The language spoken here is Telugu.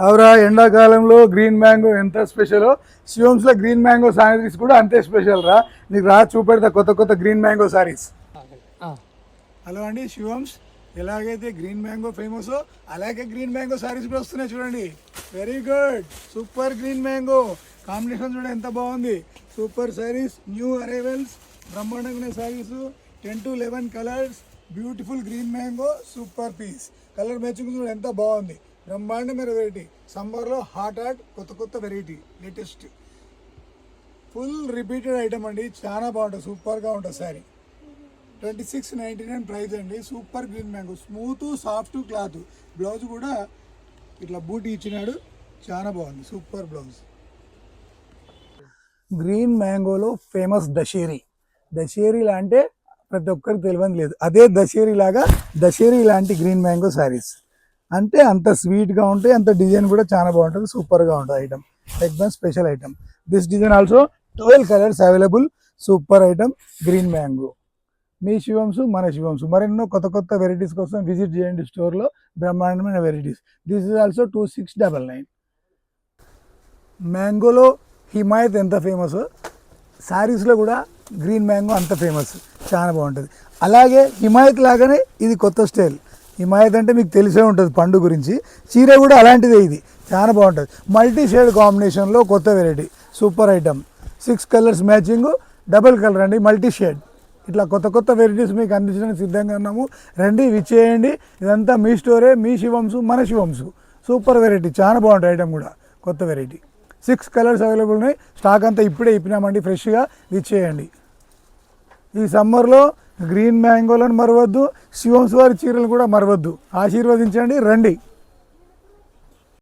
అవురా, ఎండాకాలంలో గ్రీన్ మ్యాంగో ఎంత స్పెషలో శివమ్స్లో గ్రీన్ మ్యాంగో సారీస్ కూడా అంతే స్పెషల్ రా. నీకు రా చూపెడతా కొత్త కొత్త గ్రీన్ మ్యాంగో సారీస్. హలో అండి, శివమ్స్ ఎలాగైతే గ్రీన్ మ్యాంగో ఫేమస్ అలాగే గ్రీన్ మ్యాంగో సారీస్ కూడా వస్తున్నాయి చూడండి. Very good, super green mango combination చూడండి ఎంత బాగుంది. సూపర్ సారీస్, న్యూ అరైవల్స్, బ్రహ్మాండంగా saris, 10 to 11 colours, beautiful green mango, super piece. Colour matching చూడండి ఎంత బాగుంది. బ్రహ్మాండమైన వెరైటీ, సమ్మర్లో హాట్ కొత్త కొత్త variety, latest full repeated item అండి. చాలా బాగుంటుంది, సూపర్గా ఉంటుంది శారీ. 2699 ప్రైస్ అండి. Super green mango, smooth soft cloth. Blouse కూడా ఇట్లా బూటీ ఇచ్చినాడు, చాలా బాగుంది, సూపర్ బ్లౌజ్. గ్రీన్ మ్యాంగోలో ఫేమస్ దశేరి. దశేరిలా అంటే ప్రతి ఒక్కరికి తెలియని లేదు, అదే దశేరి లాగా దశేరి లాంటి గ్రీన్ మ్యాంగో శారీస్ అంటే అంత స్వీట్గా ఉంటాయి, అంత డిజైన్ కూడా చాలా బాగుంటుంది, సూపర్గా ఉంటుంది ఐటమ్. ఎక్దమ్ special item. This design also 12 colours available. Super item green mango. మీ శివంసు మన శివంసు. మరెన్నో కొత్త కొత్త వెరైటీస్ కోసం విజిట్ చేయండి స్టోర్లో, బ్రహ్మాండమైన వెరైటీస్. This is also 2699. మ్యాంగోలో హిమాయత్ ఎంత ఫేమస్, శారీస్లో కూడా గ్రీన్ మ్యాంగో అంత ఫేమస్, చాలా బాగుంటుంది. అలాగే హిమాయత్ లాగానే ఇది కొత్త స్టైల్. హిమాయత్ అంటే మీకు తెలిసే ఉంటుంది పండు గురించి, చీర కూడా అలాంటిదే, ఇది చాలా బాగుంటుంది. మల్టీ షేడ్ కాంబినేషన్లో కొత్త variety, super item. 6 colours matching, double colour అండి, మల్టీ షేడ్. ఇట్లా కొత్త కొత్త వెరైటీస్ మీకు అందించడానికి సిద్ధంగా ఉన్నాము. రండి, విచ్చేయండి. ఇదంతా మీ స్టోరే, మీ శివంసు మన శివంసు. సూపర్ వెరైటీ, చాలా బాగుంటుంది ఐటమ్ కూడా, కొత్త వెరైటీ. 6 కలర్స్ అవైలబుల్ ఉన్నాయి. స్టాక్ అంతా ఇప్పుడే ఇప్పినామండి, ఫ్రెష్గా విచ్చేయండి. ఈ సమ్మర్లో గ్రీన్ మ్యాంగోలను మరవద్దు, శివంస్ వారి చీరలు కూడా మరవద్దు. ఆశీర్వదించండి, రండి.